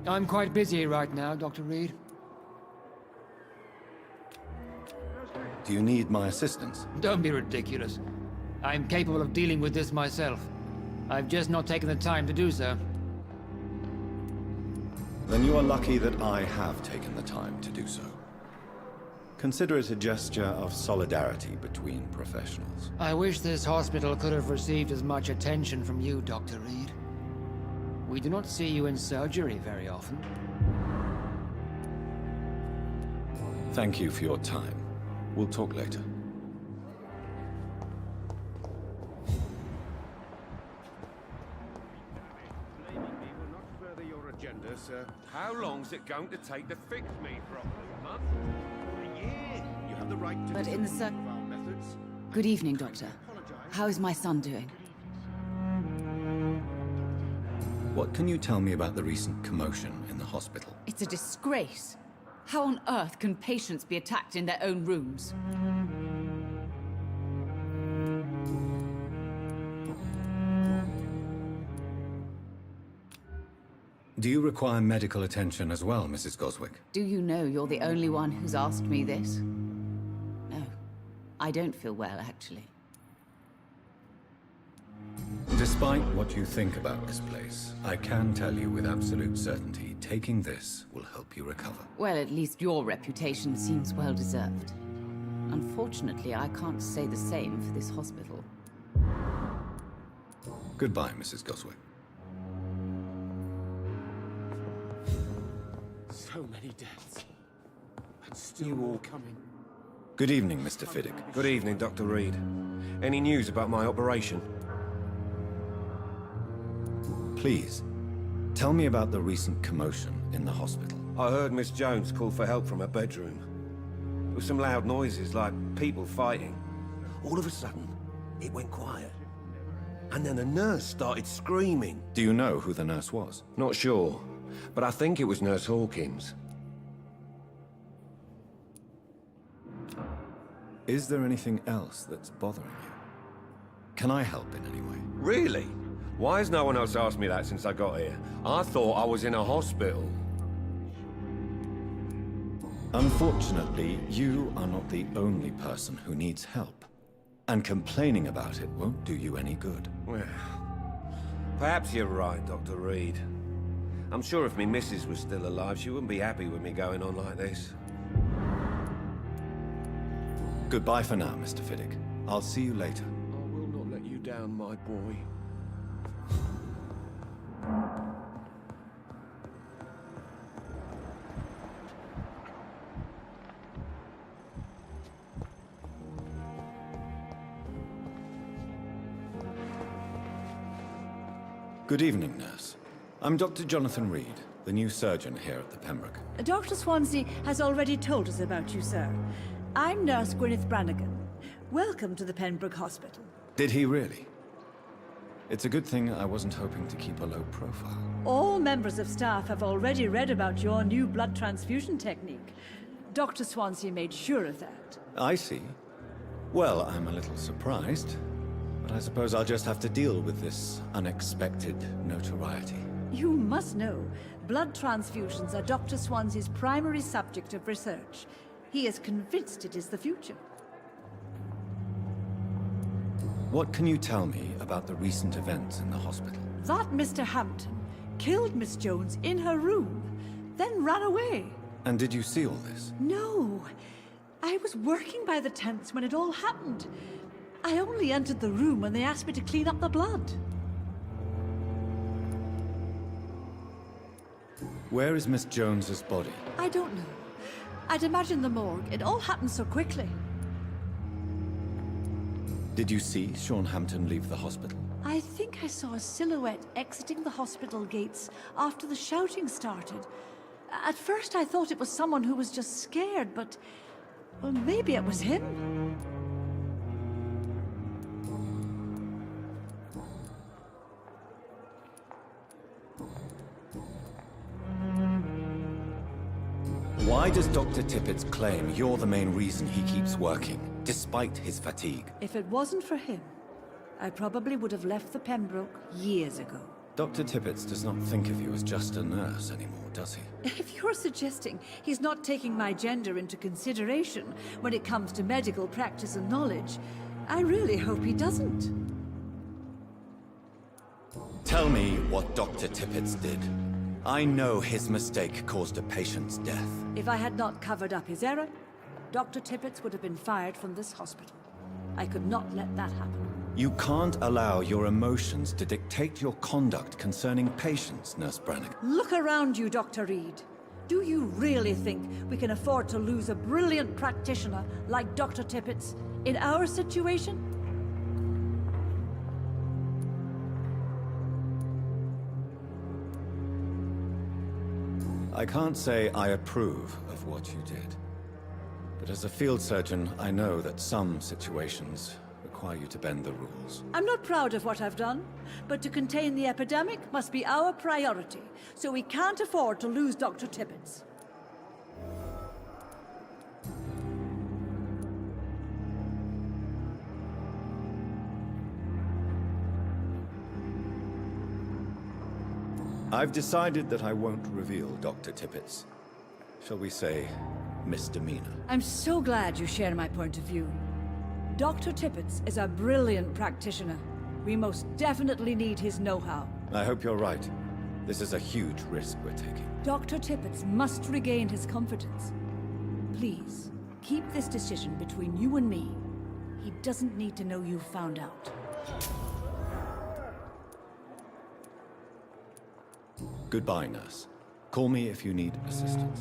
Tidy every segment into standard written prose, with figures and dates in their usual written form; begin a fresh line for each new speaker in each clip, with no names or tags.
I'm quite busy right now, Dr. Reed.
Do you need my assistance?
Don't be ridiculous. I'm capable of dealing with this myself. I've just not taken the time to do so.
Then you are lucky that I have taken the time to do so. Consider it a gesture of solidarity between professionals.
I wish this hospital could have received as much attention from you, Dr. Reed. We do not see you in surgery very often.
Thank you for your time. We'll talk later.
Agenda, sir. How long's it going to take to fix me properly, huh? A year. You have the right to
But in the
disapprove of our methods.
Good evening, Doctor. How is my son doing?
What can you tell me about the recent commotion in the hospital?
It's a disgrace. How on earth can patients be attacked in their own rooms?
Do you require medical attention as well, Mrs. Goswick?
Do you know you're the only one who's asked me this? No, I don't feel well, actually.
Despite what you think about this place, I can tell you with absolute certainty, taking this will help you recover.
Well, at least your reputation seems well deserved. Unfortunately, I can't say the same for this hospital.
Goodbye, Mrs. Goswick.
So many deaths. And still more coming.
Good evening, Mr. Fiddick.
Good evening, Dr. Reed. Any news about my operation?
Please, tell me about the recent commotion in the hospital.
I heard Miss Jones call for help from her bedroom. There were some loud noises, like people fighting. All of a sudden, it went quiet. And then a nurse started screaming.
Do you know who the nurse was?
Not sure, but I think it was Nurse Hawkins.
Is there anything else that's bothering you? Can I help in any way?
Really? Why has no one else asked me that since I got here? I thought I was in a hospital.
Unfortunately, you are not the only person who needs help. And complaining about it won't do you any good.
Well, perhaps you're right, Dr. Reed. I'm sure if me missus was still alive, she wouldn't be happy with me going on like this.
Goodbye for now, Mr. Fiddick. I'll see you later.
I will not let you down, my boy.
Good evening, nurse. I'm Dr. Jonathan Reed, the new surgeon here at the Pembroke.
Dr. Swansea has already told us about you, sir. I'm Nurse Gwyneth Brannigan. Welcome to the Pembroke Hospital.
Did he really? It's a good thing I wasn't hoping to keep a low profile.
All members of staff have already read about your new blood transfusion technique. Dr. Swansea made sure of that.
I see. Well, I'm a little surprised, but I suppose I'll just have to deal with this unexpected notoriety.
You must know, blood transfusions are Dr. Swansea's primary subject of research. He is convinced it is the future.
What can you tell me about the recent events in the hospital?
That Mr. Hampton killed Miss Jones in her room, then ran away.
And did you see all this?
No. I was working by the tents when it all happened. I only entered the room when they asked me to clean up the blood.
Where is Miss Jones's body?
I don't know. I'd imagine the morgue. It all happened so quickly.
Did you see Sean Hampton leave the hospital?
I think I saw a silhouette exiting the hospital gates after the shouting started. At first I thought it was someone who was just scared, but... well, maybe it was him.
Why does Dr. Tippett's claim you're the main reason he keeps working, despite his fatigue?
If it wasn't for him, I probably would have left the Pembroke years ago.
Dr. Tippett does not think of you as just a nurse anymore, does he?
If you're suggesting he's not taking my gender into consideration when it comes to medical practice and knowledge, I really hope he doesn't.
Tell me what Dr. Tippett did. I know his mistake caused a patient's death.
If I had not covered up his error, Dr. Tippett would have been fired from this hospital. I could not let that happen.
You can't allow your emotions to dictate your conduct concerning patients, Nurse Brannigan.
Look around you, Dr. Reed. Do you really think we can afford to lose a brilliant practitioner like Dr. Tippett in our situation?
I can't say I approve of what you did. But as a field surgeon, I know that some situations require you to bend the rules.
I'm not proud of what I've done, but to contain the epidemic must be our priority, so we can't afford to lose Dr. Tippett.
I've decided that I won't reveal Dr. Tippett's, shall we say, misdemeanor.
I'm so glad you share my point of view. Dr. Tippett is a brilliant practitioner. We most definitely need his know-how.
I hope you're right. This is a huge risk we're taking.
Dr. Tippett must regain his confidence. Please, keep this decision between you and me. He doesn't need to know you've found out.
Goodbye, nurse. Call me if you need assistance.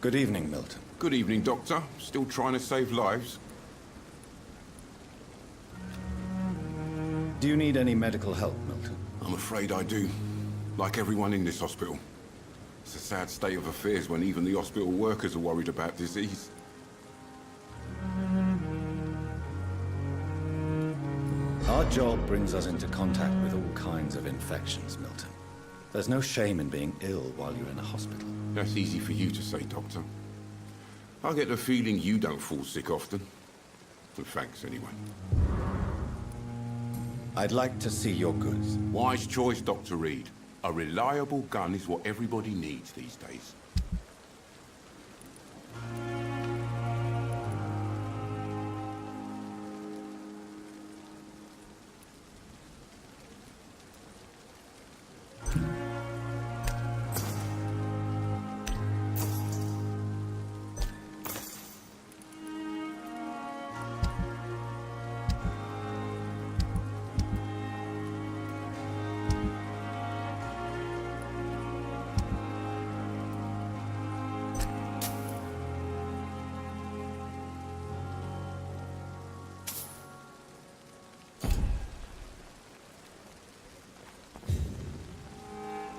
Good evening, Milton.
Good evening, Doctor. Still trying to save lives?
Do you need any medical help, Milton?
I'm afraid I do. Like everyone in this hospital. It's a sad state of affairs when even the hospital workers are worried about disease.
Our job brings us into contact with all kinds of infections, Milton. There's no shame in being ill while you're in a hospital.
That's easy for you to say, Doctor. I get the feeling you don't fall sick often. Well, thanks, anyway.
I'd like to see your goods.
Wise choice, Dr. Reed. A reliable gun is what everybody needs these days.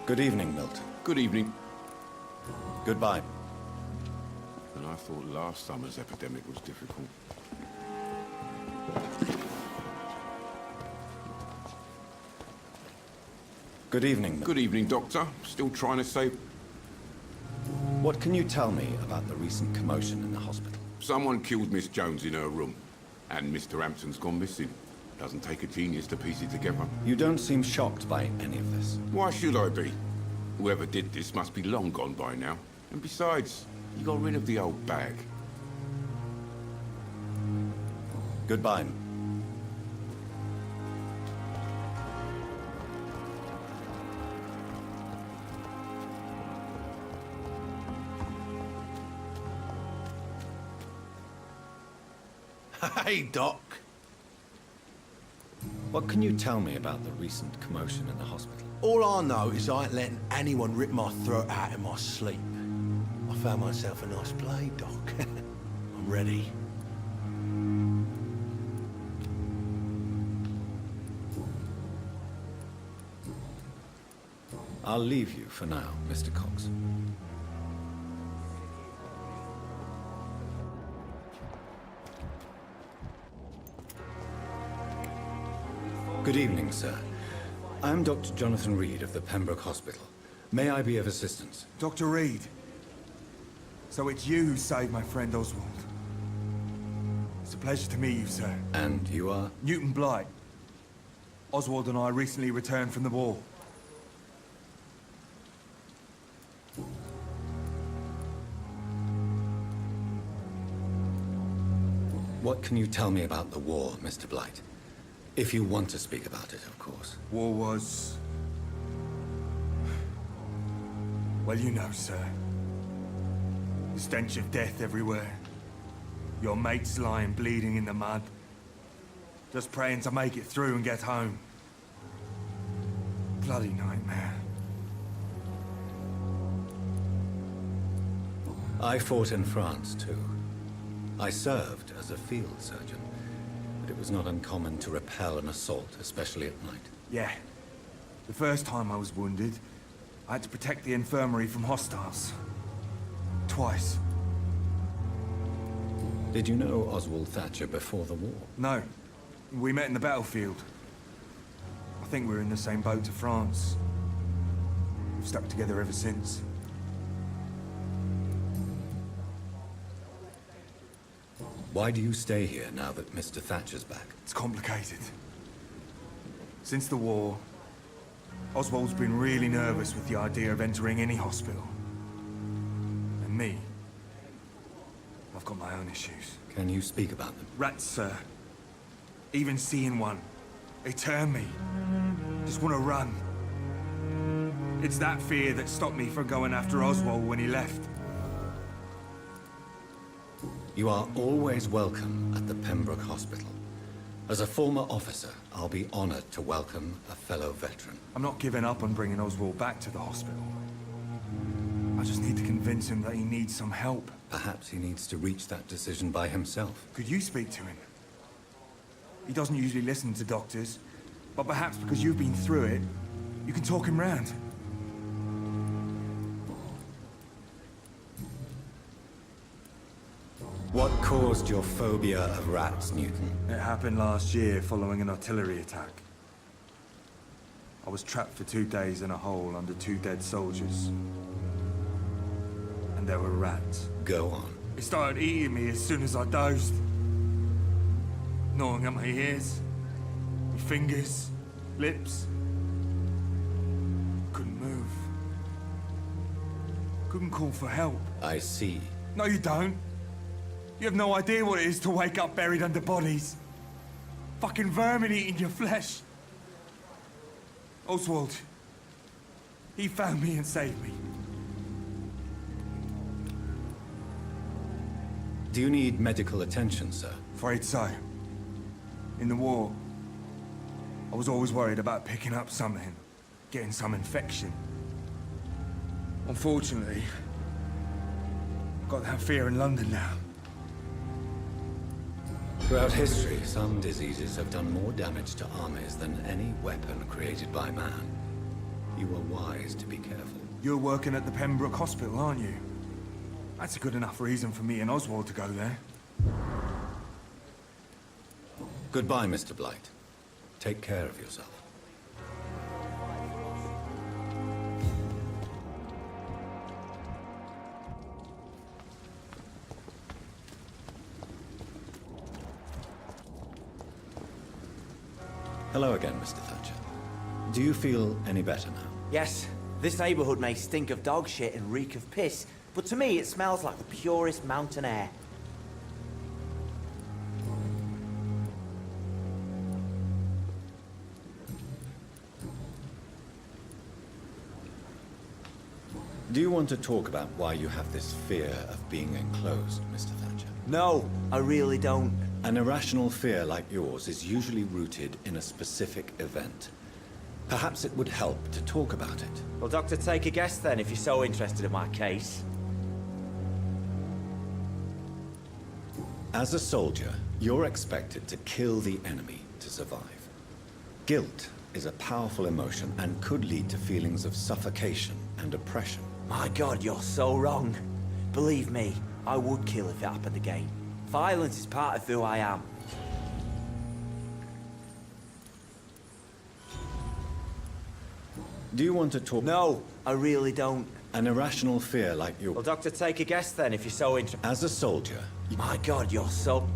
Good evening, Milton.
Good evening.
Goodbye.
And I thought last summer's epidemic was difficult.
Good evening, Milton.
Good evening, Doctor. Still trying to save...
What can you tell me about the recent commotion in the hospital?
Someone killed Miss Jones in her room. And Mr. Hampton's gone missing. Doesn't take a genius to piece it together.
You don't seem shocked by any of this.
Why should I be? Whoever did this must be long gone by now. And besides, you got rid of the old bag.
Goodbye.
Hey, Doc.
What can you tell me about the recent commotion in the hospital?
All I know is I ain't letting anyone rip my throat out in my sleep. I found myself a nice blade, Doc. I'm ready.
I'll leave you for now, Mr. Cox. Good evening, sir. I'm Dr. Jonathan Reed of the Pembroke Hospital. May I be of assistance?
Dr. Reed. So it's you who saved my friend Oswald. It's a pleasure to meet you, sir.
And you are?
Newton Blight. Oswald and I recently returned from the war.
What can you tell me about the war, Mr. Blight? If you want to speak about it, of course.
War was... well, you know, sir. The stench of death everywhere. Your mates lying bleeding in the mud. Just praying to make it through and get home. Bloody nightmare.
I fought in France, too. I served as a field surgeon, but it was not uncommon to repel an assault, especially at night.
Yeah. The first time I was wounded, I had to protect the infirmary from hostiles. Twice.
Did you know Oswald Thatcher before the war?
No. We met in the battlefield. I think we were in the same boat to France. We've stuck together ever since.
Why do you stay here now that Mr. Thatcher's back?
It's complicated. Since the war, Oswald's been really nervous with the idea of entering any hospital. And me, I've got my own issues.
Can you speak about them?
Rats, sir. Even seeing one, they turn me. Just want to run. It's that fear that stopped me from going after Oswald when he left.
You are always welcome at the Pembroke Hospital. As a former officer, I'll be honored to welcome a fellow veteran.
I'm not giving up on bringing Oswald back to the hospital. I just need to convince him that he needs some help.
Perhaps he needs to reach that decision by himself.
Could you speak to him? He doesn't usually listen to doctors, but perhaps because you've been through it, you can talk him round.
What caused your phobia of rats, Newton?
It happened last year following an artillery attack. I was trapped for 2 days in a hole under 2 dead soldiers. And there were rats.
Go on.
It started eating me as soon as I dozed. Gnawing at my ears, my fingers, lips. Couldn't move. Couldn't call for help.
I see.
No, you don't. You have no idea what it is to wake up buried under bodies. Fucking vermin eating your flesh. Oswald. He found me and saved me.
Do you need medical attention, sir?
Afraid so. In the war, I was always worried about picking up something, getting some infection. Unfortunately, I've got that fear in London now.
Throughout history, some diseases have done more damage to armies than any weapon created by man. You are wise to be careful.
You're working at the Pembroke Hospital, aren't you? That's a good enough reason for me and Oswald to go there.
Goodbye, Mr. Blight. Take care of yourself. Hello again, Mr. Thatcher. Do you feel any better now?
Yes, this neighborhood may stink of dog shit and reek of piss, but to me it smells like the purest mountain air.
Do you want to talk about why you have this fear of being enclosed, Mr. Thatcher?
No, I really don't.
An irrational fear like yours is usually rooted in a specific event. Perhaps it would help to talk about it.
Well, Doctor, take a guess then if you're so interested in my case.
As a soldier, you're expected to kill the enemy to survive. Guilt is a powerful emotion and could lead to feelings of suffocation and oppression.
My God, you're so wrong. Believe me, I would kill if it happened again. Violence is part of who I am.
Do you want to talk?
No, I really don't.
An irrational fear like you.
Well, Doctor, take a guess then, if you're so interested.
As a soldier,
My God, you're so...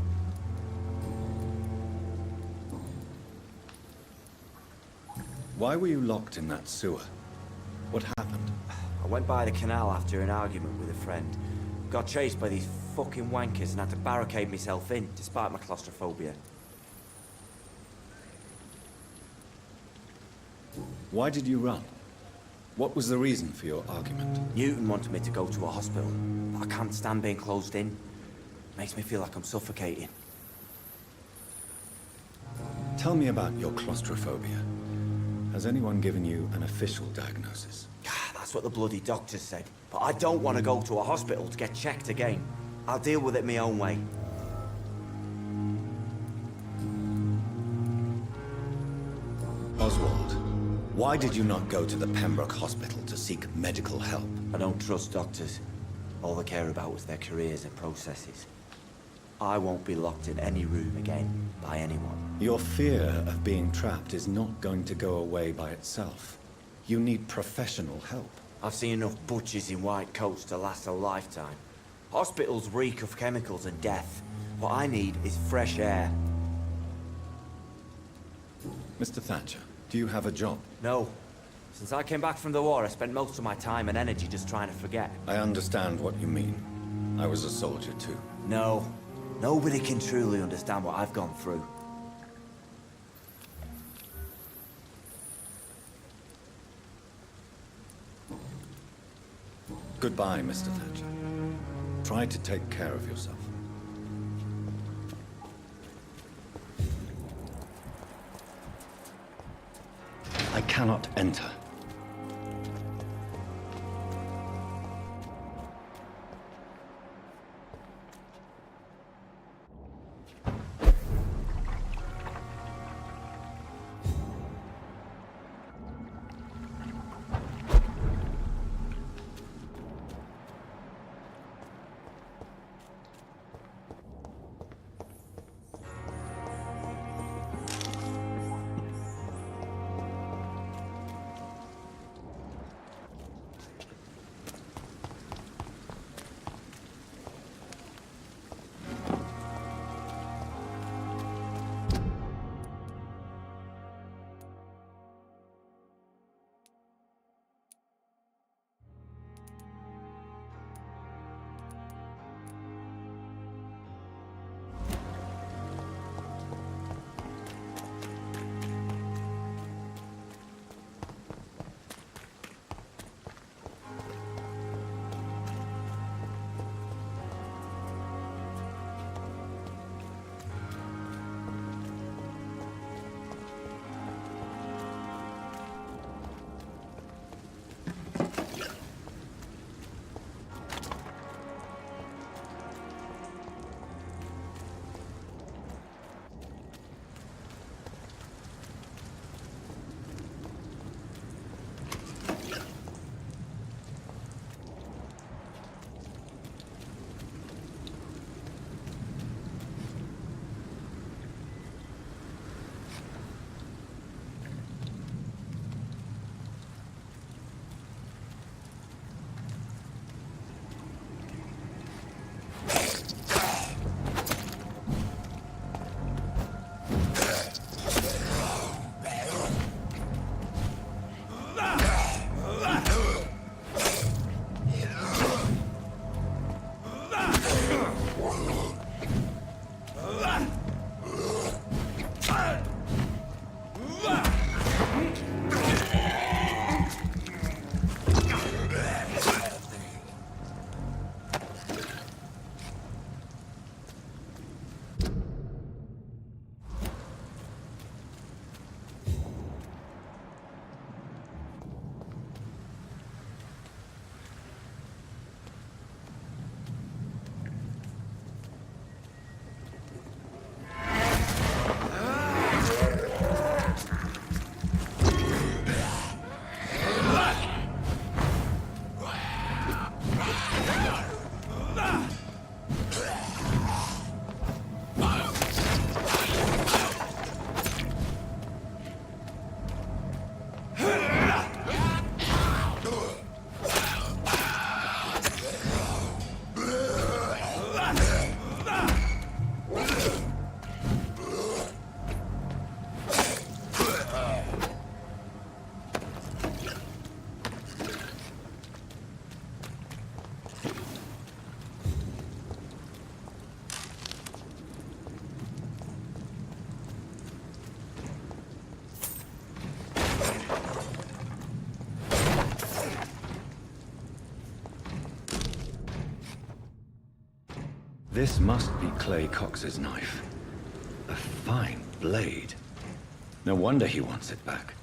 why were you locked in that sewer? What happened?
I went by the canal after an argument with a friend. Got chased by these fucking wankers and had to barricade myself in, despite my claustrophobia.
Why did you run? What was the reason for your argument?
Newton wanted me to go to a hospital, but I can't stand being closed in. Makes me feel like I'm suffocating.
Tell me about your claustrophobia. Has anyone given you an official diagnosis?
That's what the bloody doctor said. But I don't want to go to a hospital to get checked again. I'll deal with it my own way.
Oswald, why did you not go to the Pembroke Hospital to seek medical help?
I don't trust doctors. All they care about is their careers and processes. I won't be locked in any room again by anyone.
Your fear of being trapped is not going to go away by itself. You need professional help.
I've seen enough butchers in white coats to last a lifetime. Hospitals reek of chemicals and death. What I need is fresh air.
Mr. Thatcher, do you have a job?
No. Since I came back from the war, I spent most of my time and energy just trying to forget.
I understand what you mean. I was a soldier too.
No. Nobody can truly understand what I've gone through.
Goodbye, Mr. Thatcher. Try to take care of yourself. I cannot enter. This must be Clay Cox's knife. A fine blade. No wonder he wants it back.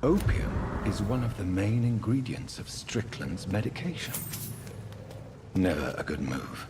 Opium is one of the main ingredients of Strickland's medication. Never a good move.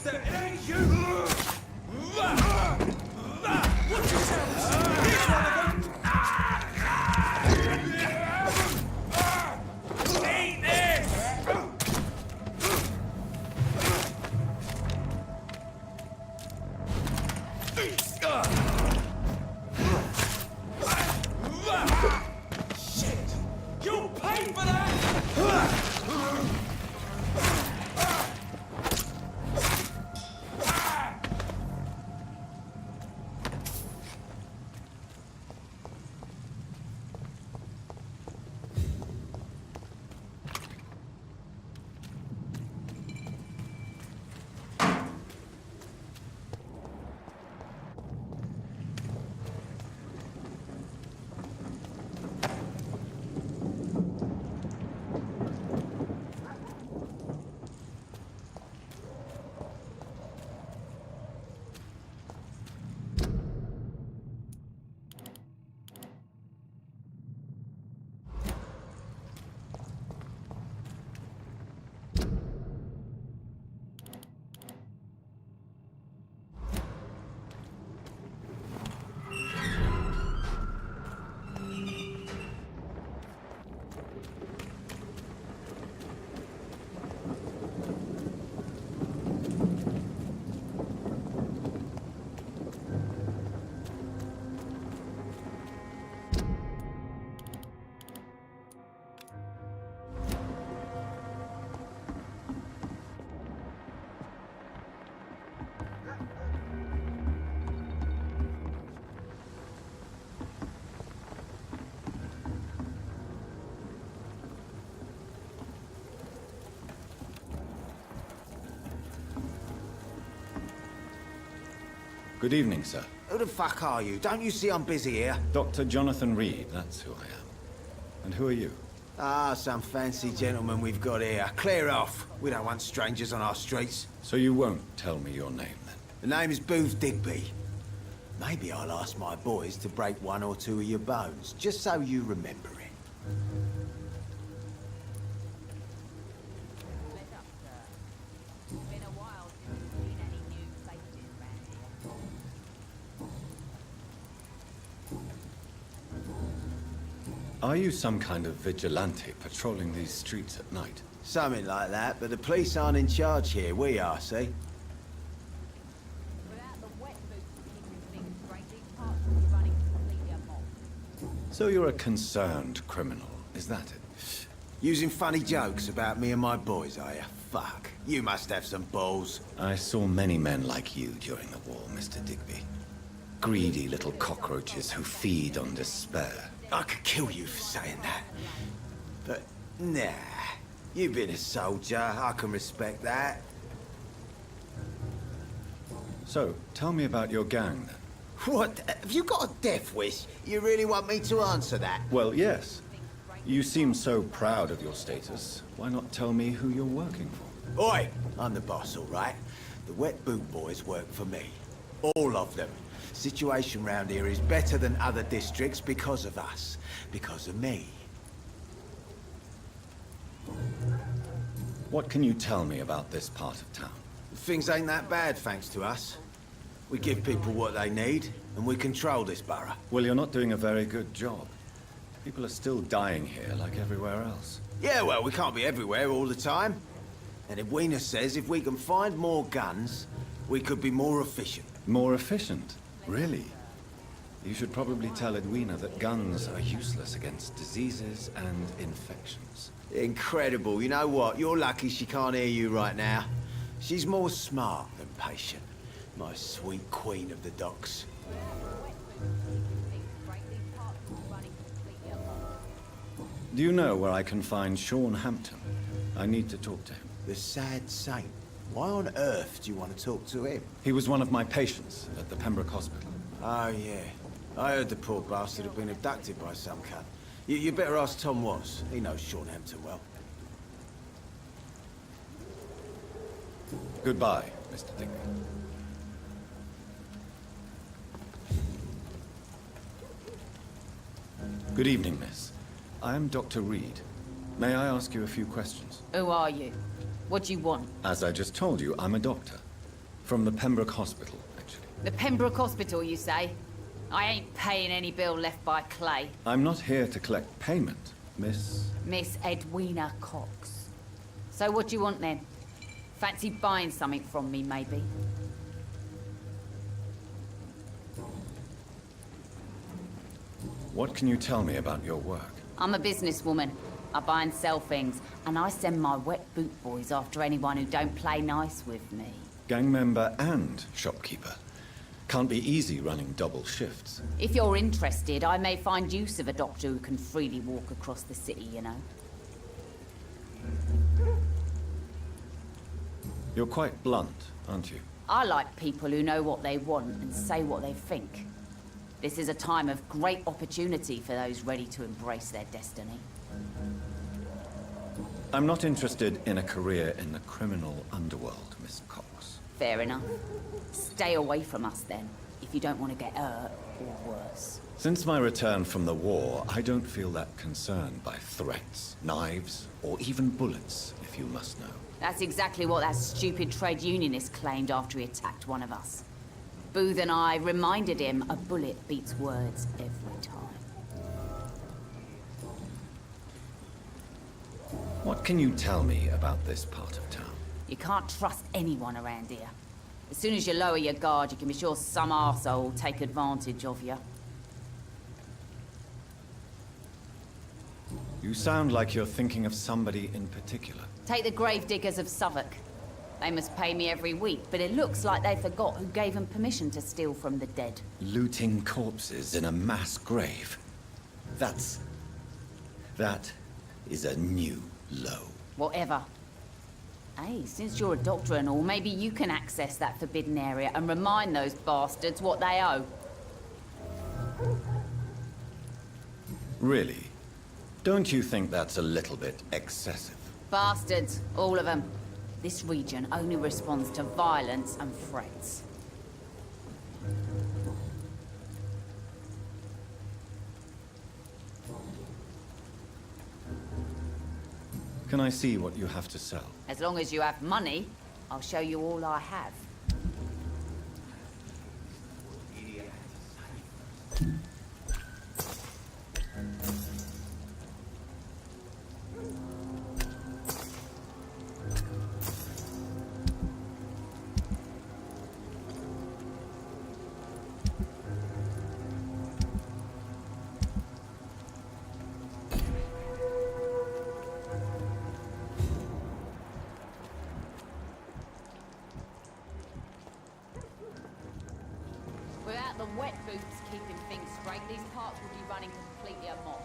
It ain't you! Watch yourselves! Here's one of them! Eat this! Shit! You'll pay for that!
Good evening, sir.
Who the fuck are you? Don't you see I'm busy here?
Dr. Jonathan Reed, that's who I am. And who are you?
Ah, some fancy gentleman we've got here. Clear off. We don't want strangers on our streets.
So you won't tell me your name, then?
The name is Booth Digby. Maybe I'll ask my boys to break one or two of your bones, just so you remember it.
Are you some kind of vigilante patrolling these streets at night?
Something like that, but the police aren't in charge here. We are, see?
So you're a concerned criminal, is that it?
Using funny jokes about me and my boys, are you? Fuck. You must have some balls.
I saw many men like you during the war, Mr. Digby. Greedy little cockroaches who feed on despair.
I could kill you for saying that. But, nah. You've been a soldier. I can respect that.
So, tell me about your gang, then.
What? Have you got a death wish? You really want me to answer that?
Well, yes. You seem so proud of your status. Why not tell me who you're working for?
Oi! I'm the boss, all right? The Wet Boot Boys work for me. All of them. Situation round here is better than other districts because of us. Because of me.
What can you tell me about this part of town?
Things ain't that bad, thanks to us. We give people what they need, and we control this borough.
Well, you're not doing a very good job. People are still dying here like everywhere else.
Yeah, well, we can't be everywhere all the time. And Edwina says if we can find more guns, we could be more efficient.
More efficient? Really? You should probably tell Edwina that guns are useless against diseases and infections.
Incredible. You know what? You're lucky she can't hear you right now. She's more smart than patient. My sweet queen of the docks.
Do you know where I can find Sean Hampton? I need to talk to him.
The sad saint. Why on earth do you want to talk to him?
He was one of my patients at the Pembroke Hospital.
Oh, yeah. I heard the poor bastard had been abducted by some cunt. You better ask Tom Watts. He knows Sean Hampton well.
Goodbye, Mr. Digby. Good evening, miss. I am Dr. Reed. May I ask you a few questions?
Who are you? What do you want?
As I just told you, I'm a doctor. From the Pembroke Hospital, actually.
The Pembroke Hospital, you say? I ain't paying any bill left by Clay.
I'm not here to collect payment, Miss...
Miss Edwina Cox. So what do you want then? Fancy buying something from me, maybe?
What can you tell me about your work?
I'm a businesswoman. I buy and sell things, and I send my wet boot boys after anyone who don't play nice with me.
Gang member and shopkeeper. Can't be easy running double shifts.
If you're interested, I may find use of a doctor who can freely walk across the city, you know.
You're quite blunt, aren't you?
I like people who know what they want and say what they think. This is a time of great opportunity for those ready to embrace their destiny.
I'm not interested in a career in the criminal underworld, Miss Cox.
Fair enough. Stay away from us then, if you don't want to get hurt or worse.
Since my return from the war, I don't feel that concerned by threats, knives, or even bullets, if you must know.
That's exactly what that stupid trade unionist claimed after he attacked one of us. Booth and I reminded him a bullet beats words every time.
What can you tell me about this part of town?
You can't trust anyone around here. As soon as you lower your guard, you can be sure some arsehole will take advantage of you.
You sound like you're thinking of somebody in particular.
Take the gravediggers of Southwark. They must pay me every week, but it looks like they forgot who gave them permission to steal from the dead.
Looting corpses in a mass grave. That is a new low.
Whatever. Hey, since you're a doctor and all, maybe you can access that forbidden area and remind those bastards what they owe.
Really? Don't you think that's a little bit excessive?
Bastards, all of them. This region only responds to violence and threats.
Can I see what you have to sell?
As long as you have money, I'll show you all I have. Without the wet boots keeping things straight, these parts will be running completely amok.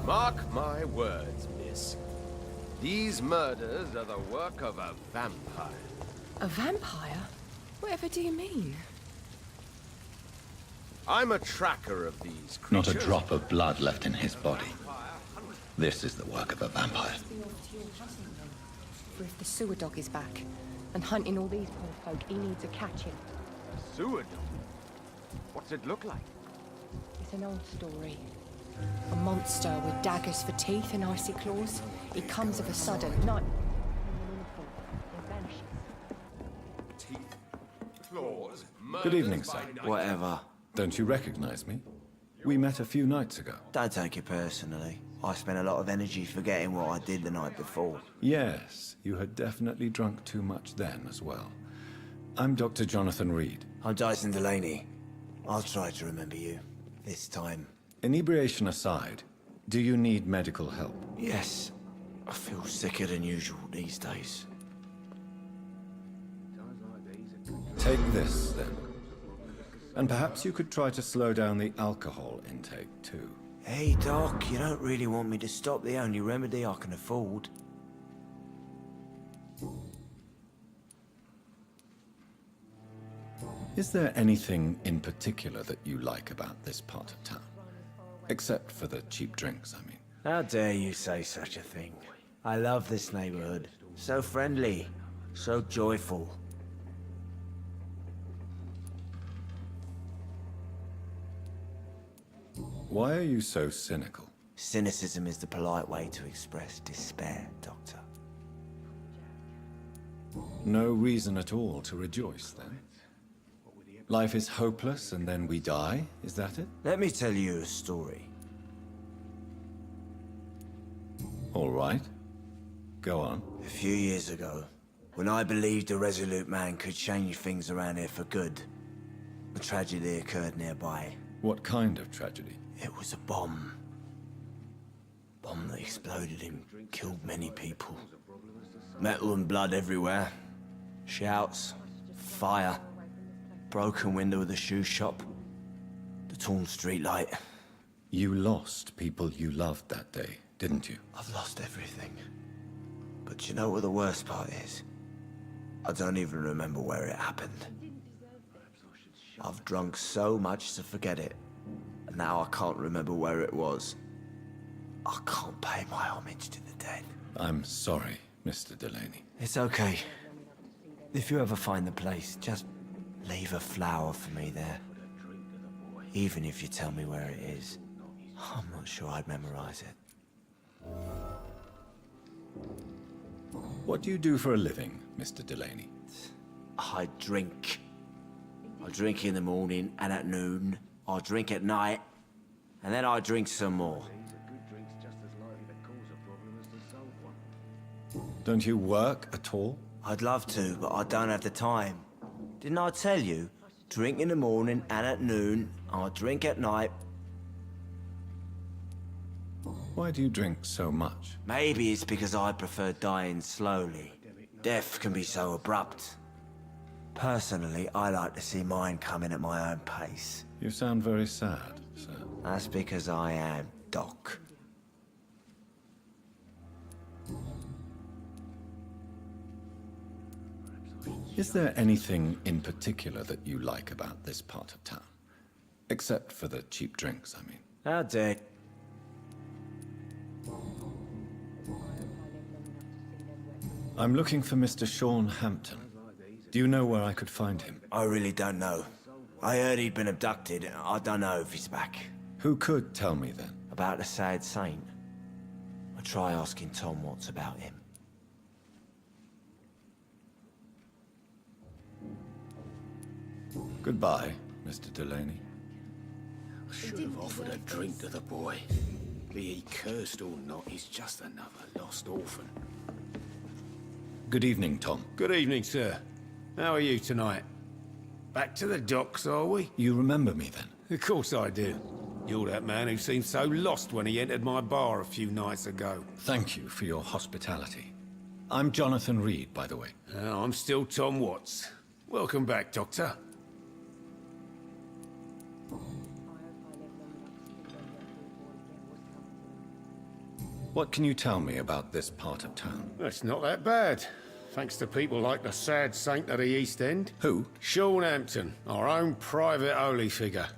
Mark my words, miss. These murders are the work of a vampire.
A vampire? Whatever do you mean?
I'm a tracker of these creatures.
Not a drop of blood left in his body. This is the work of a vampire.
For if the sewer dog is back and hunting all these poor folk, he needs a catching.
A sewer dog? What's it look like?
It's an old story. A monster with daggers for teeth and icy claws. He comes of a sudden, night.
Teeth, claws,
Good evening, sir.
Whatever.
Don't you recognize me? We met a few nights ago.
Don't take it personally. I spent a lot of energy forgetting what I did the night before.
Yes, you had definitely drunk too much then as well. I'm Dr. Jonathan Reed.
I'm Dyson Delaney. I'll try to remember you. This time.
Inebriation aside, do you need medical help?
Yes. I feel sicker than usual these days.
Take this, then. And perhaps you could try to slow down the alcohol intake, too.
Hey, Doc, you don't really want me to stop the only remedy I can afford.
Is there anything in particular that you like about this part of town? Except for the cheap drinks, I mean.
How dare you say such a thing? I love this neighborhood. So friendly, so joyful.
Why are you so cynical?
Cynicism is the polite way to express despair, Doctor.
No reason at all to rejoice, then? Life is hopeless and then we die, is that it?
Let me tell you a story.
All right. Go on.
A few years ago, when I believed a resolute man could change things around here for good, a tragedy occurred nearby.
What kind of tragedy?
It was a bomb. Bomb that exploded and killed many people. Metal and blood everywhere. Shouts, fire, broken window of the shoe shop, the torn streetlight.
You lost people you loved that day, didn't you?
I've lost everything. But you know what the worst part is? I don't even remember where it happened. I've drunk so much to forget it. And now I can't remember where it was. I can't pay my homage to the dead.
I'm sorry, Mr. Delaney.
It's okay. If you ever find the place, just leave a flower for me there. Even if you tell me where it is. I'm not sure I'd memorize it.
What do you do for a living, Mr. Delaney?
I drink. I drink in the morning and at noon. I drink at night. And then I drink some more.
Don't you work at all?
I'd love to, but I don't have the time. Didn't I tell you? Drink in the morning and at noon. I drink at night.
Why do you drink so much?
Maybe it's because I prefer dying slowly. Death can be so abrupt. Personally, I like to see mine coming at my own pace.
You sound very sad, sir.
That's because I am Doc.
Is there anything in particular that you like about this part of town? Except for the cheap drinks, I mean.
How dare...
I'm looking for Mr. Sean Hampton. Do you know where I could find him?
I really don't know. I heard he'd been abducted. I don't know if he's back.
Who could tell me then?
About the sad saint. I'll try asking Tom what's about him.
Goodbye, Mr. Delaney.
I should have offered a drink to the boy. Be he cursed or not, he's just another lost orphan.
Good evening, Tom.
Good evening, sir. How are you tonight? Back to the docks, are we?
You remember me then?
Of course I do. You're that man who seemed so lost when he entered my bar a few nights ago.
Thank you for your hospitality. I'm Jonathan Reed, by the way.
I'm still Tom Watts. Welcome back, Doctor.
What can you tell me about this part of town?
It's not that bad. Thanks to people like the sad saint of the East End.
Who?
Sean Hampton, our own private holy figure.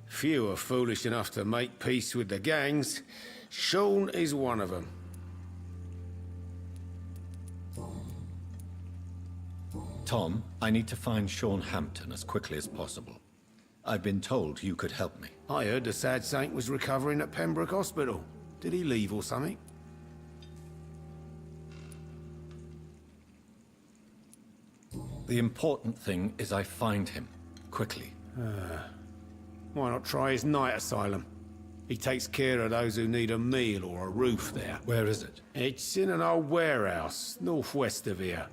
Few are foolish enough to make peace with the gangs. Sean is one of them.
Tom, I need to find Sean Hampton as quickly as possible. I've been told you could help me.
I heard the sad saint was recovering at Pembroke Hospital. Did he leave or something?
The important thing is I find him, quickly.
Why not try his night asylum? He takes care of those who need a meal or a roof there.
Where is it?
It's in an old warehouse, northwest of here.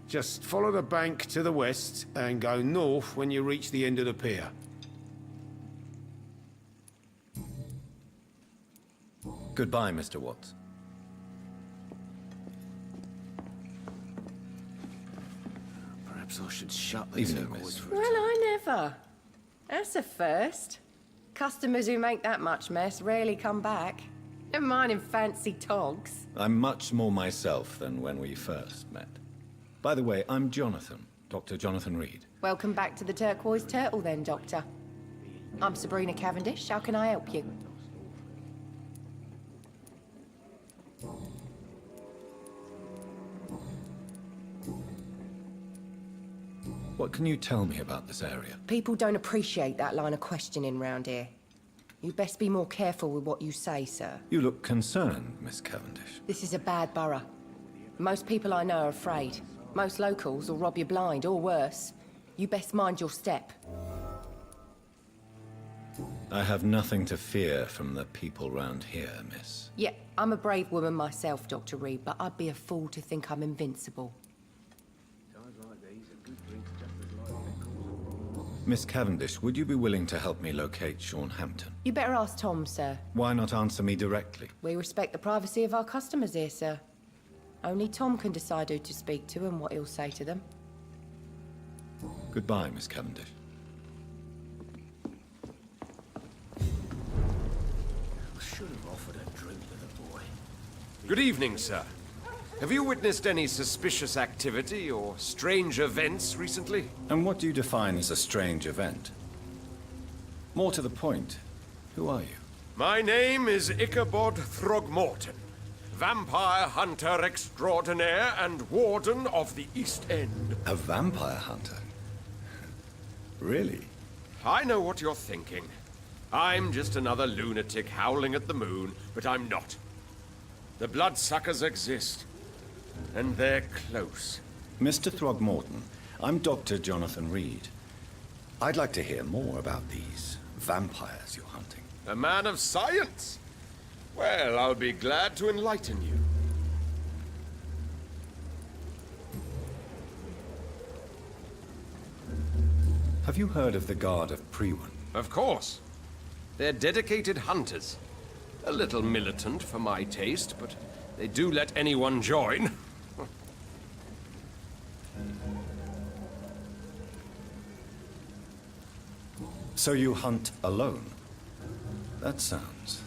Just follow the bank to the west and go north when you reach the end of the pier.
Goodbye, Mr. Watts.
Perhaps I should shut these
Evening,
turquoise
miss.
for a
Well, I never. That's a first. Customers who make that much mess rarely come back. Never mind in fancy togs.
I'm much more myself than when we first met. By the way, I'm Jonathan, Dr. Jonathan Reed.
Welcome back to the Turquoise Turtle then, Doctor. I'm Sabrina Cavendish. How can I help you?
What can you tell me about this area?
People don't appreciate that line of questioning round here. You best be more careful with what you say, sir.
You look concerned, Miss Cavendish.
This is a bad borough. Most people I know are afraid. Most locals will rob you blind, or worse. You best mind your step.
I have nothing to fear from the people round here, miss.
Yeah, I'm a brave woman myself, Dr. Reed, but I'd be a fool to think I'm invincible.
Miss Cavendish, would you be willing to help me locate Sean Hampton?
You better ask Tom, sir.
Why not answer me directly?
We respect the privacy of our customers here, sir. Only Tom can decide who to speak to and what he'll say to them.
Goodbye, Miss Cavendish.
I should have offered a drink to the boy.
Good evening, sir. Have you witnessed any suspicious activity or strange events recently?
And what do you define as a strange event? More to the point, who are you?
My name is Ichabod Throgmorton, vampire hunter extraordinaire and warden of the East End.
A vampire hunter? Really?
I know what you're thinking. I'm just another lunatic howling at the moon, but I'm not. The bloodsuckers exist, and they're close.
Mr. Throgmorton, I'm Dr. Jonathan Reed. I'd like to hear more about these vampires you're hunting.
A man of science? Well, I'll be glad to enlighten you.
Have you heard of the Guard of Priwen?
Of course. They're dedicated hunters. A little militant for my taste, but they do let anyone join.
So you hunt alone? That sounds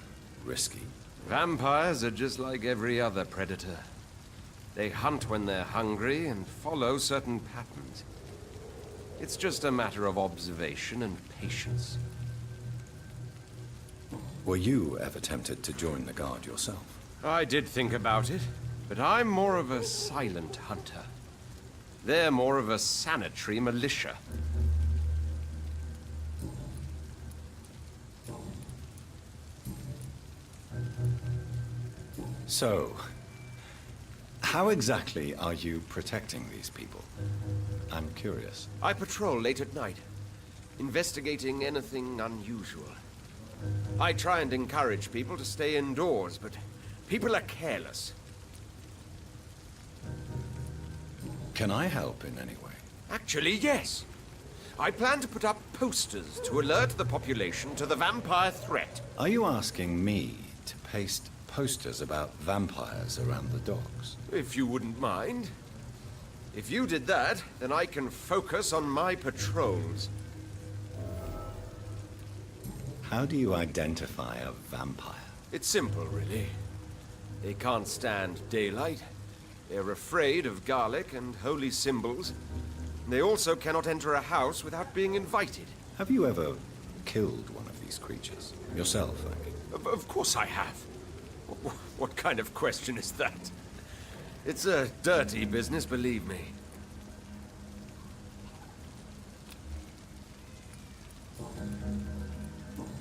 risky.
Vampires are just like every other predator. They hunt when they're hungry and follow certain patterns. It's just a matter of observation and patience.
Were you ever tempted to join the Guard yourself?
I did think about it, but I'm more of a silent hunter. They're more of a sanitary militia.
So, how exactly are you protecting these people? I'm curious.
I patrol late at night, investigating anything unusual. I try and encourage people to stay indoors, but people are careless.
Can I help in any way?
Actually, yes. I plan to put up posters to alert the population to the vampire threat.
Are you asking me to paste posters about vampires around the docks?
If you wouldn't mind. If you did that, then I can focus on my patrols.
How do you identify a vampire?
It's simple, really. They can't stand daylight. They're afraid of garlic and holy symbols. They also cannot enter a house without being invited.
Have you ever killed one of these creatures? Yourself, I mean.
Of course I have. What kind of question is that? It's a dirty business, believe me.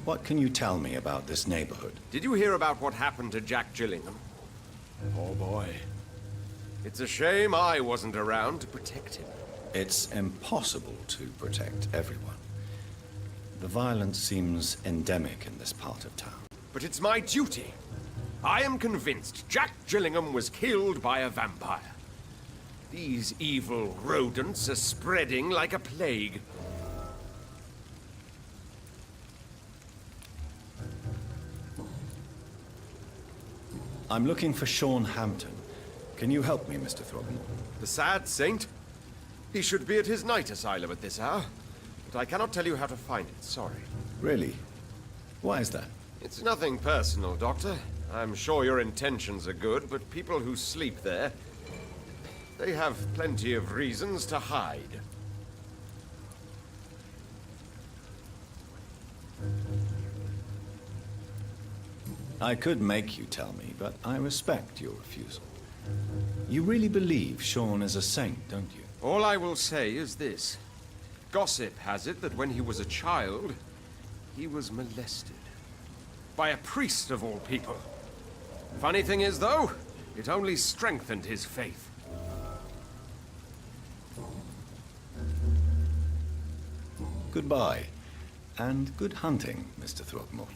What can you tell me about this neighborhood?
Did you hear about what happened to Jack Gillingham?
Oh boy.
It's a shame I wasn't around to protect him.
It's impossible to protect everyone. The violence seems endemic in this part of town.
But it's my duty. I am convinced Jack Gillingham was killed by a vampire. These evil rodents are spreading like a plague.
I'm looking for Sean Hampton. Can you help me, Mr. Throgmorton?
The sad saint? He should be at his night asylum at this hour. But I cannot tell you how to find it, sorry.
Really? Why is that?
It's nothing personal, Doctor. I'm sure your intentions are good, but people who sleep there, they have plenty of reasons to hide.
I could make you tell me, but I respect your refusal. You really believe Sean is a saint, don't you?
All I will say is this. Gossip has it that when he was a child, he was molested. By a priest of all people. Funny thing is, though, it only strengthened his faith.
Goodbye, and good hunting, Mr. Throgmorton.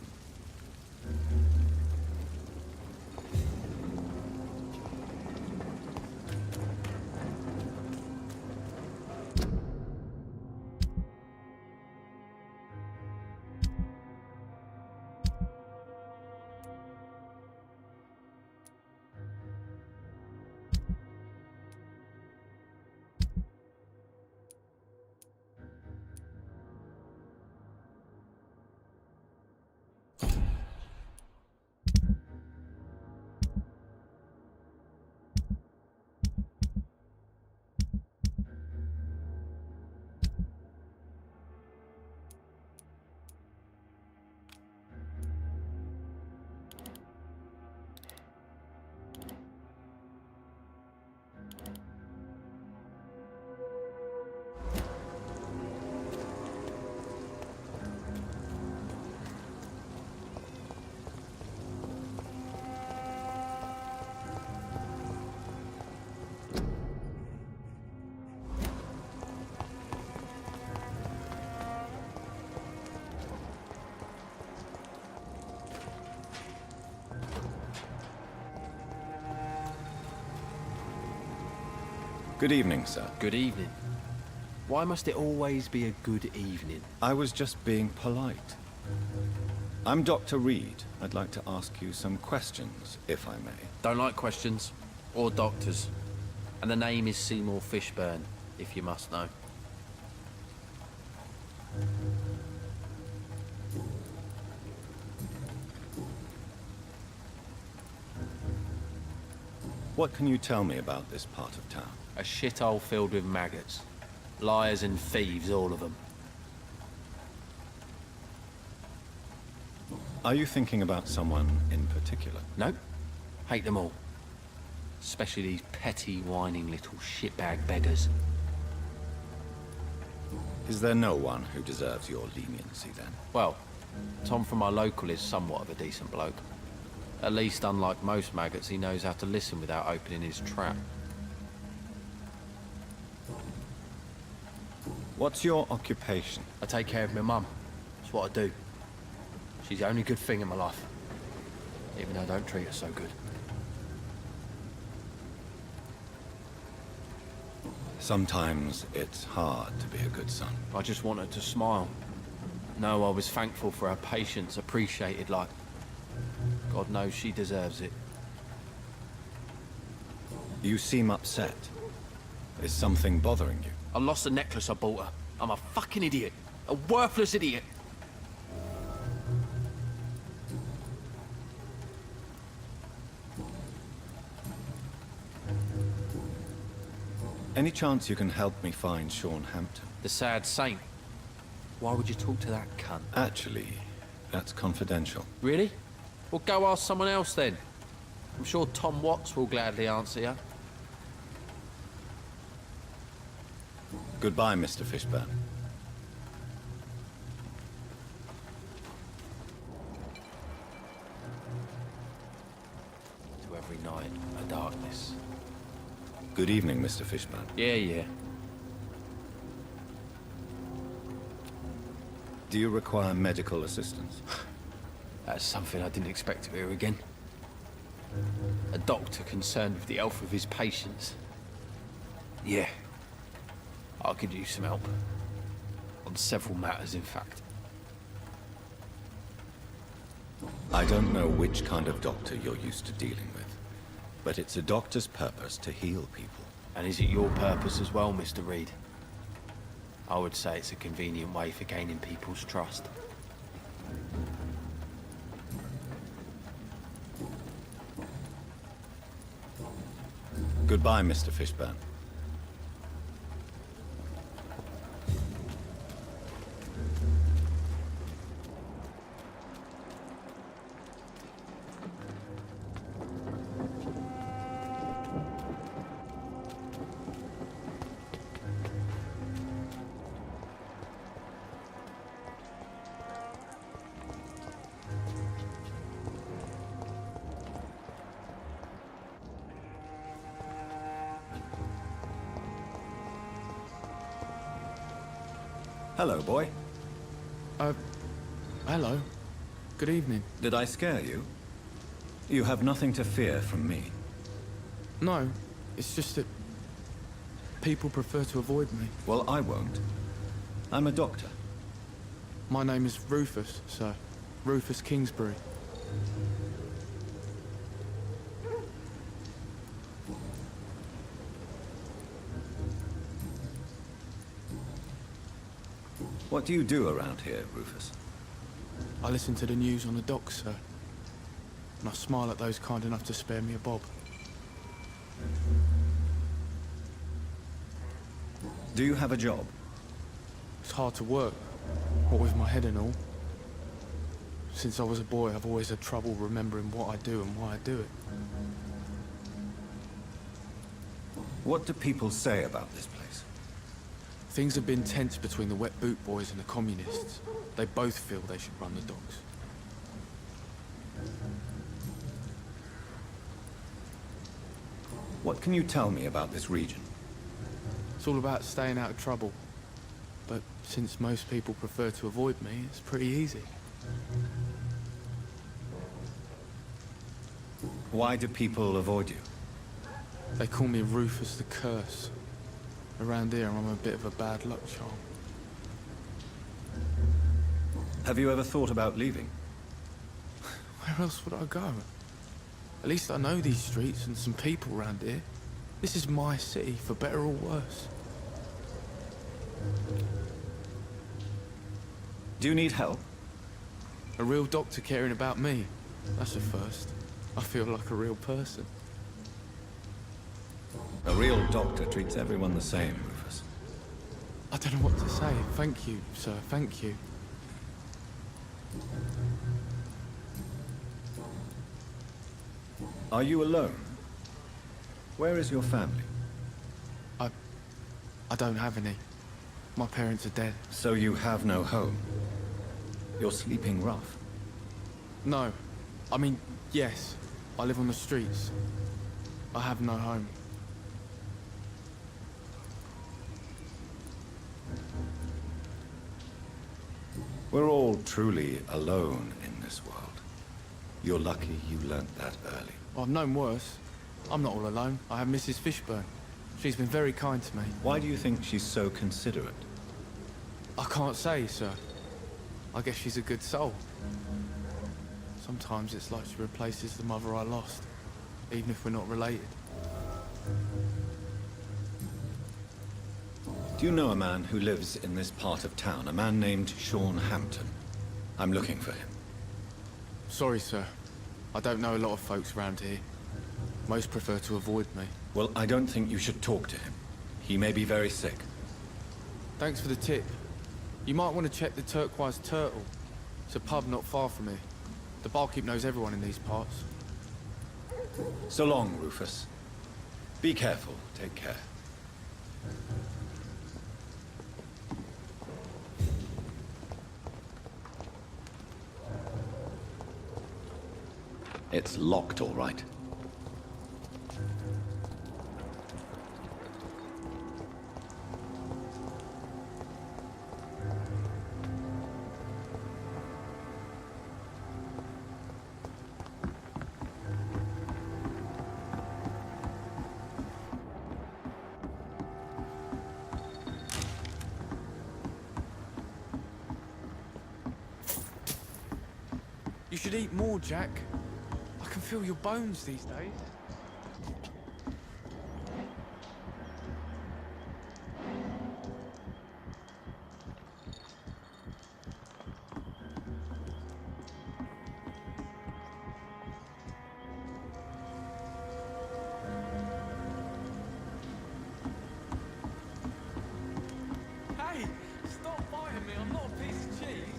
Good evening, sir.
Good evening. Why must it always be a good evening?
I was just being polite. I'm Dr. Reed. I'd like to ask you some questions, if I may.
Don't like questions. Or doctors. And the name is Seymour Fishburne, if you must know.
What can you tell me about this part of town?
A shithole filled with maggots. Liars and thieves, all of them.
Are you thinking about someone in particular?
Nope. Hate them all. Especially these petty, whining little shitbag beggars.
Is there no one who deserves your leniency, then?
Well, Tom from our local is somewhat of a decent bloke. At least, unlike most maggots, he knows how to listen without opening his trap.
What's your occupation?
I take care of my mum. That's what I do. She's the only good thing in my life. Even though I don't treat her so good.
Sometimes it's hard to be a good son.
I just want her to smile. No, I was thankful for her patience, appreciated like... God knows she deserves it.
You seem upset. Is something bothering you?
I lost the necklace I bought her. I'm a fucking idiot. A worthless idiot.
Any chance you can help me find Sean Hampton?
The sad saint. Why would you talk to that cunt?
Actually, that's confidential.
Really? Well, go ask someone else then. I'm sure Tom Watts will gladly answer you.
Goodbye, Mr. Fishburne.
To every night, a darkness.
Good evening, Mr. Fishburne.
Yeah.
Do you require medical assistance?
That's something I didn't expect to hear again. A doctor concerned with the health of his patients. Yeah. I could use some help. On several matters, in fact.
I don't know which kind of doctor you're used to dealing with, but it's a doctor's purpose to heal people.
And is it your purpose as well, Mr. Reed? I would say it's a convenient way for gaining people's trust.
Goodbye, Mr. Fishburne. Hello, boy.
Hello. Good evening.
Did I scare you? You have nothing to fear from me.
No, it's just that people prefer to avoid me.
Well, I won't. I'm a doctor.
My name is Rufus, sir. Rufus Kingsbury.
What do you do around here, Rufus?
I listen to the news on the docks, sir. And I smile at those kind enough to spare me a bob.
Do you have a job?
It's hard to work, what with my head and all. Since I was a boy, I've always had trouble remembering what I do and why I do it.
What do people say about this place?
Things have been tense between the Wet Boot Boys and the Communists. They both feel they should run the docks.
What can you tell me about this region?
It's all about staying out of trouble. But since most people prefer to avoid me, it's pretty easy.
Why do people avoid you?
They call me Rufus the Curse. Around here, I'm a bit of a bad luck charm.
Have you ever thought about leaving?
Where else would I go? At least I know these streets and some people around here. This is my city, for better or worse.
Do you need help?
A real doctor caring about me. That's a first. I feel like a real person.
A real doctor treats everyone the same, Rufus.
I don't know what to say. Thank you, sir. Thank you.
Are you alone? Where is your family?
I don't have any. My parents are dead.
So you have no home? You're sleeping rough?
No. I mean, yes. I live on the streets. I have no home.
We're all truly alone in this world. You're lucky you learnt that early.
I've known worse. I'm not all alone. I have Mrs. Fishburne. She's been very kind to me.
Why do you think she's so considerate?
I can't say, sir. I guess she's a good soul. Sometimes it's like she replaces the mother I lost, even if we're not related.
Do you know a man who lives in this part of town? A man named Sean Hampton. I'm looking for him.
Sorry, sir. I don't know a lot of folks around here. Most prefer to avoid me.
Well, I don't think you should talk to him. He may be very sick.
Thanks for the tip. You might want to check the Turquoise Turtle. It's a pub not far from here. The barkeep knows everyone in these parts.
So long, Rufus. Be careful. Take care.
It's locked, all right.
You should eat more, Jack. I can feel your bones these days. Hey, stop biting me. I'm not a piece of cheese.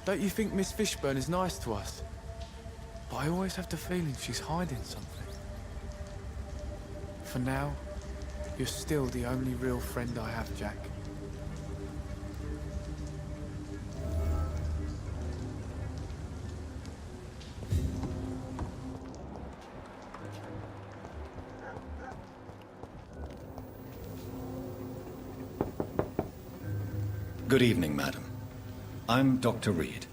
Don't you think Miss Fishburne is nice to us? But I always have the feeling she's hiding something. For now, you're still the only real friend I have, Jack.
Good evening, madam. I'm Dr. Reed.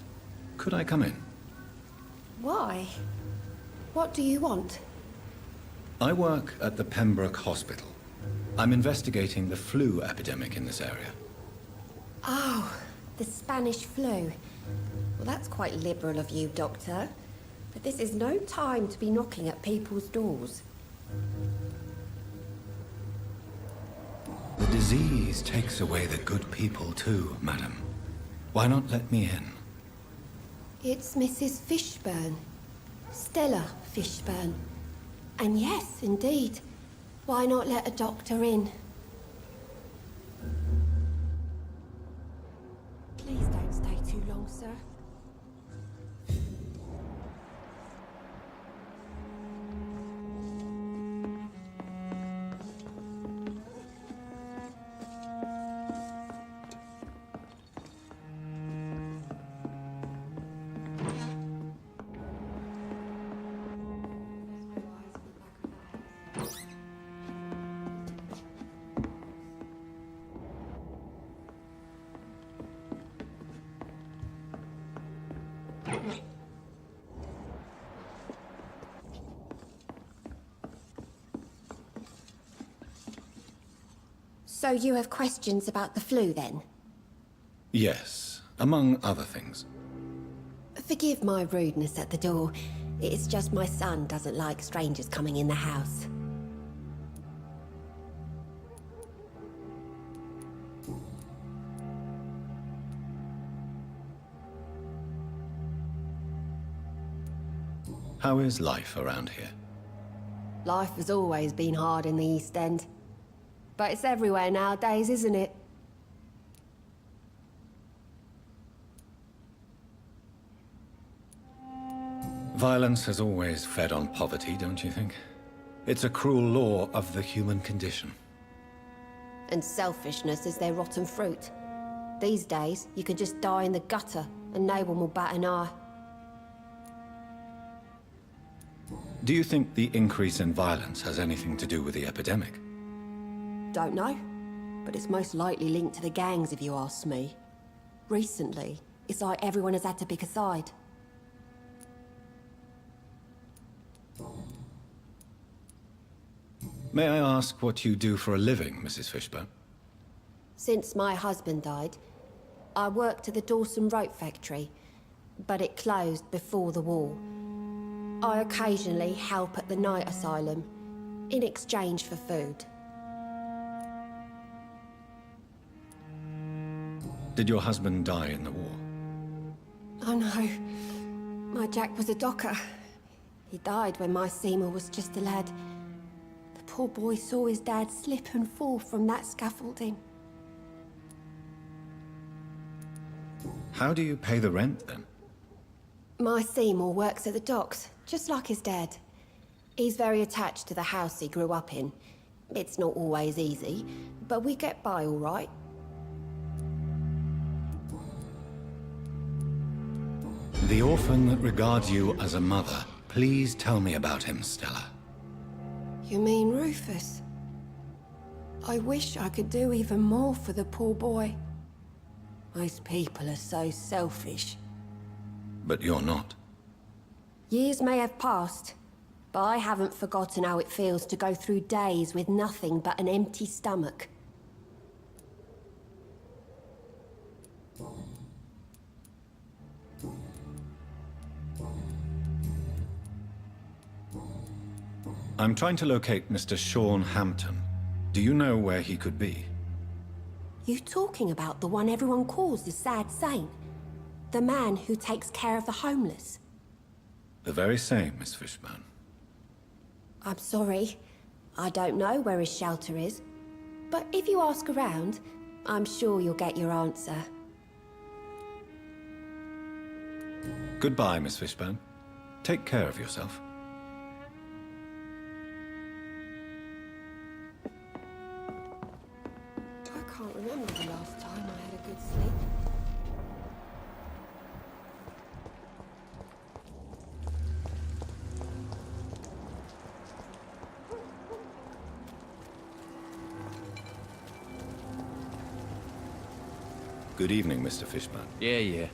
Could I come in?
Why? What do you want?
I work at the Pembroke Hospital. I'm investigating the flu epidemic in this area.
Oh, the Spanish flu. Well, that's quite liberal of you, Doctor. But this is no time to be knocking at people's doors.
The disease takes away the good people too, madam. Why not let me in?
It's Mrs. Fishburne. Stella Fishburne. And yes, indeed. Why not let a doctor in? Please don't stay too long, sir. So you have questions about the flu, then?
Yes, among other things.
Forgive my rudeness at the door. It's just my son doesn't like strangers coming in the house.
How is life around here?
Life has always been hard in the East End. But it's everywhere nowadays, isn't it?
Violence has always fed on poverty, don't you think? It's a cruel law of the human condition.
And selfishness is their rotten fruit. These days, you can just die in the gutter and no one will bat an eye.
Do you think the increase in violence has anything to do with the epidemic?
Don't know, but it's most likely linked to the gangs if you ask me. Recently, it's like everyone has had to pick a side.
May I ask what you do for a living, Mrs. Fishburne?
Since my husband died, I worked at the Dawson Rope factory, but it closed before the war. I occasionally help at the night asylum, in exchange for food.
Did your husband die in the war?
Oh no. My Jack was a docker. He died when my Seymour was just a lad. The poor boy saw his dad slip and fall from that scaffolding.
How do you pay the rent, then?
My Seymour works at the docks, just like his dad. He's very attached to the house he grew up in. It's not always easy, but we get by all right.
The orphan that regards you as a mother. Please tell me about him, Stella.
You mean Rufus? I wish I could do even more for the poor boy. Most people are so selfish.
But you're not.
Years may have passed, but I haven't forgotten how it feels to go through days with nothing but an empty stomach.
I'm trying to locate Mr. Sean Hampton. Do you know where he could be?
You talking about the one everyone calls the Sad Saint? The man who takes care of the homeless?
The very same, Miss Fishburne.
I'm sorry. I don't know where his shelter is. But if you ask around, I'm sure you'll get your answer.
Goodbye, Miss Fishburne. Take care of yourself.
I can't remember the last time I had a good sleep.
Good evening, Mr. Fishburne.
Yeah.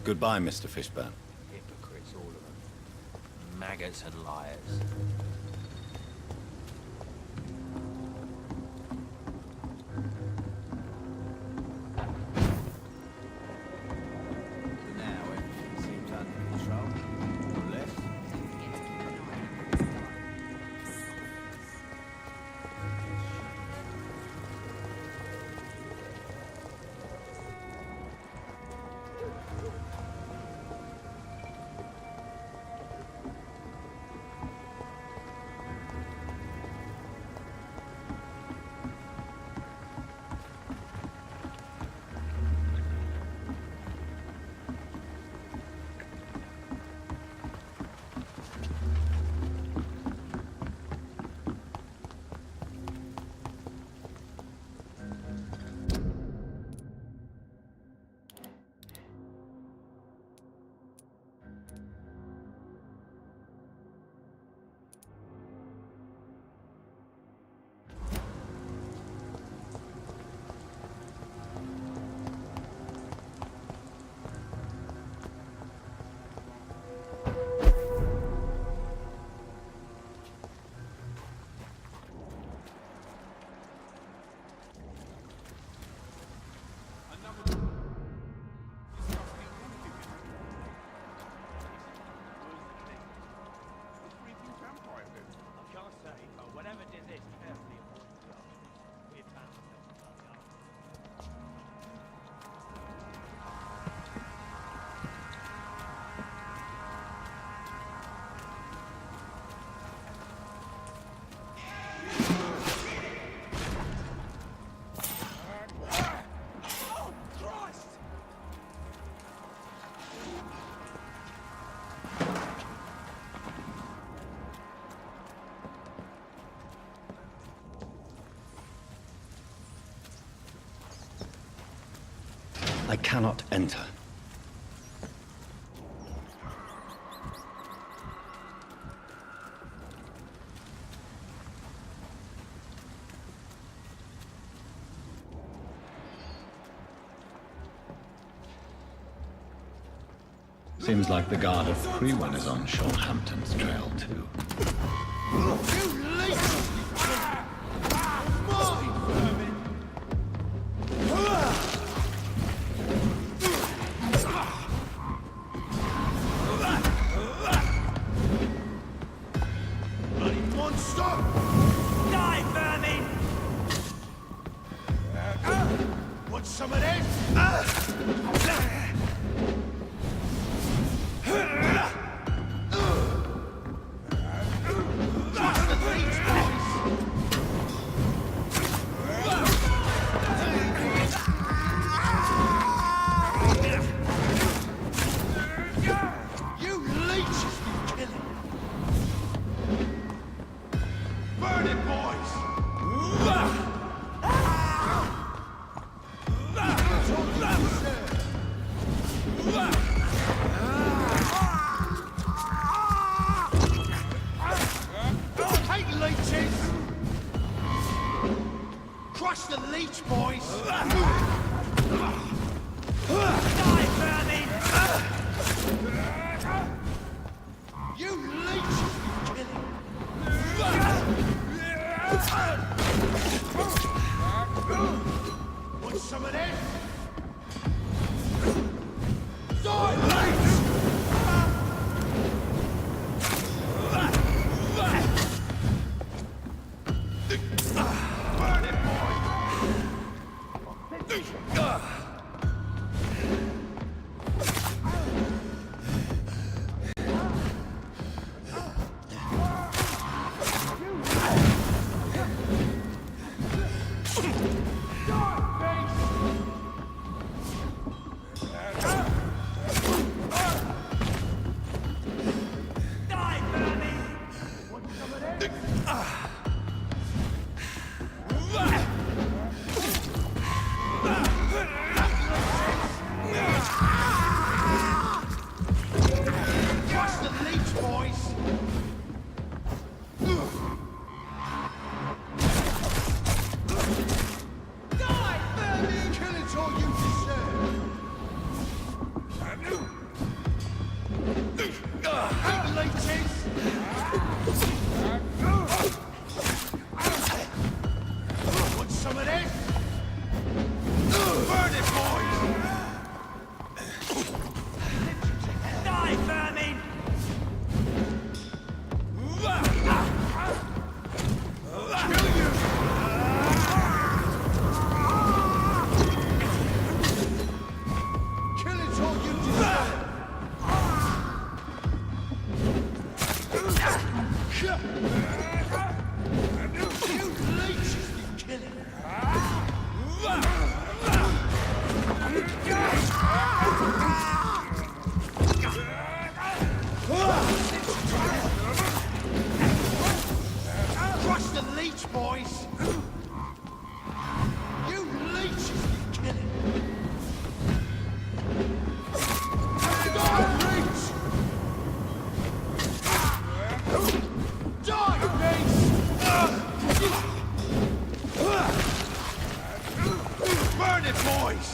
Goodbye, Mr. Fishburne.
Hypocrites, all of them. Maggots and liars.
Now everything seems under control. Or less.
I cannot enter. Seems like the guard at Freeman is on Sean Hampton's trail, too.
some of this? Trust the leech, boys. You leeches, you killing. Burn it, boys. Take leeches! Crush the leech, boys! Die, vermin! You leeches, you killing! Want some of this? Die, leech! Burn it, boy!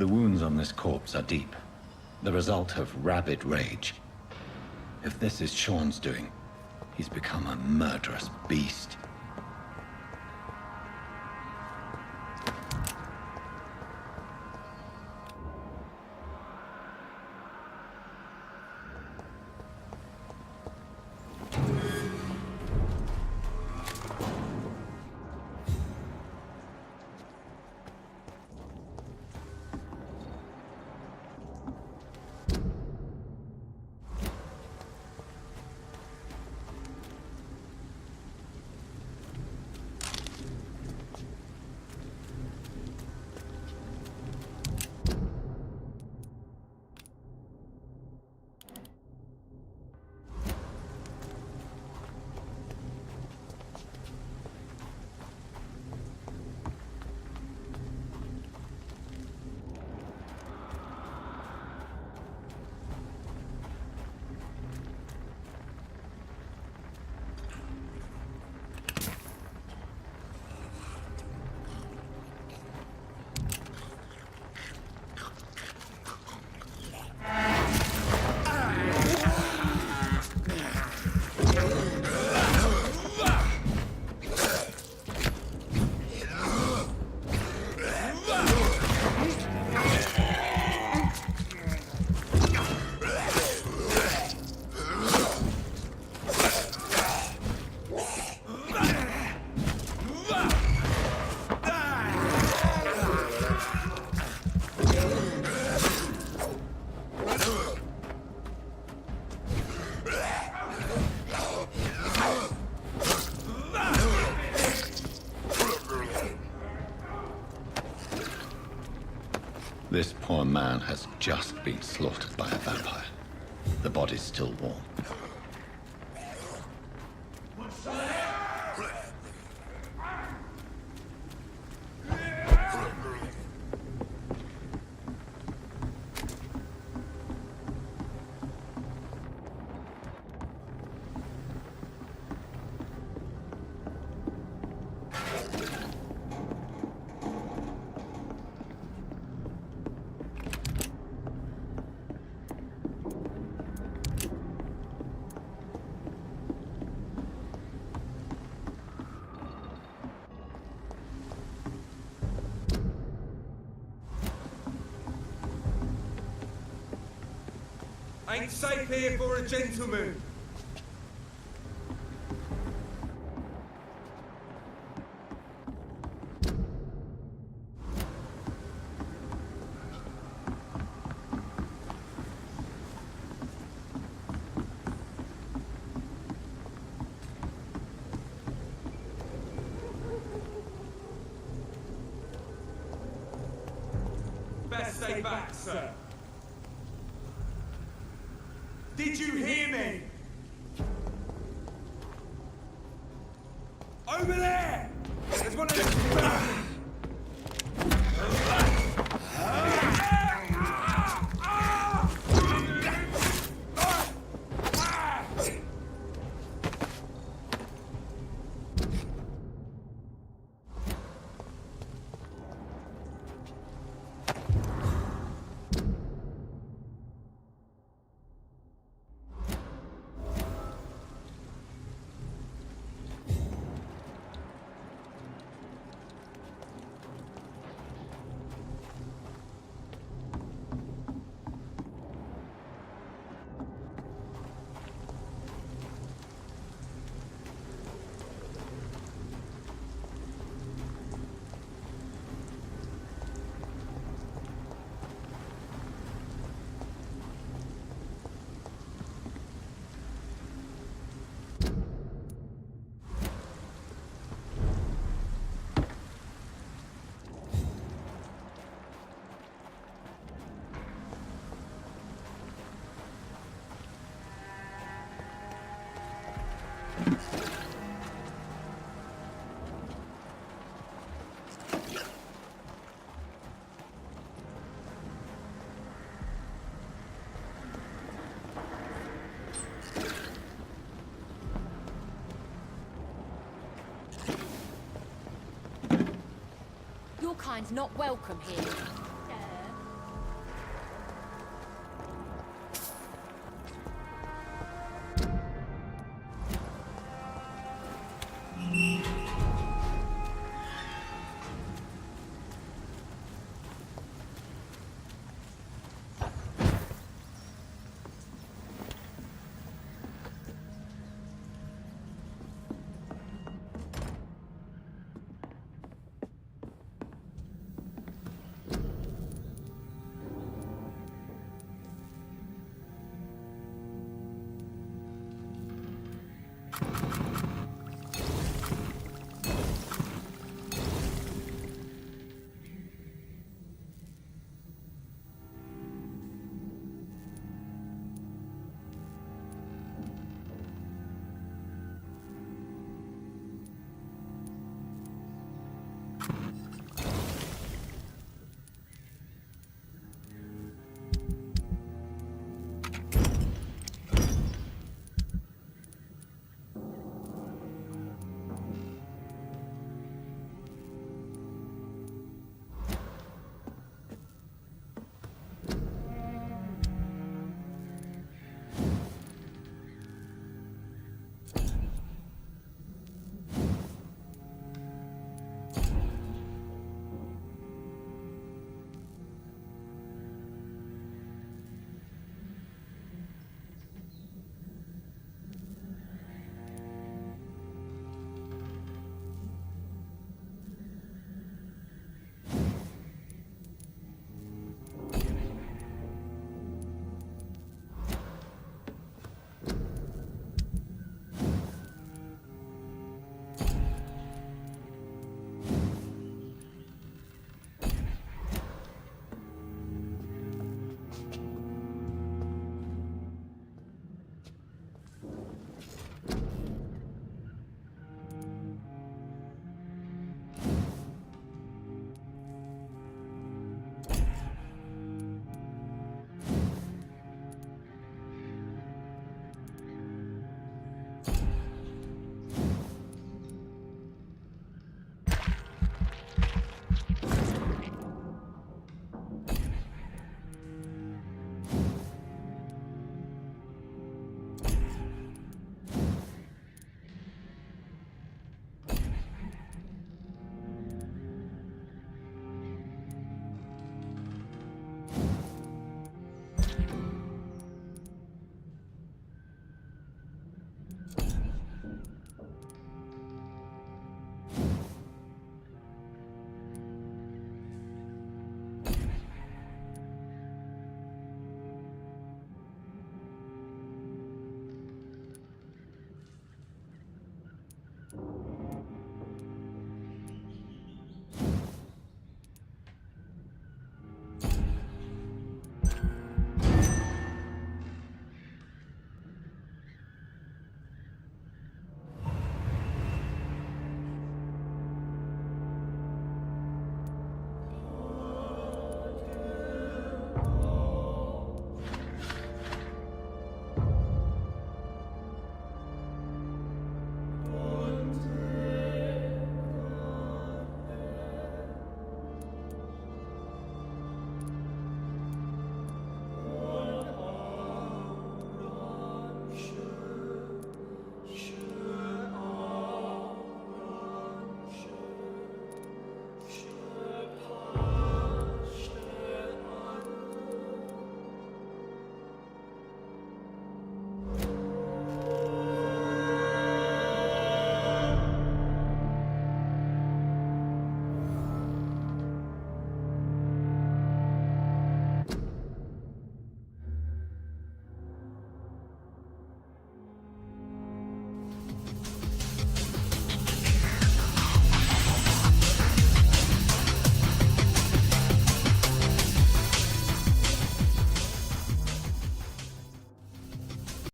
The wounds on this corpse are deep, the result of rabid rage. If this is Sean's doing, he's become a murderous beast. This poor man has just been slaughtered by a vampire. The body's still warm.
Ain't safe here for a gentleman. Best stay back, sir. Did you hear me? Over there! There's one of them.
Your kind's not welcome here.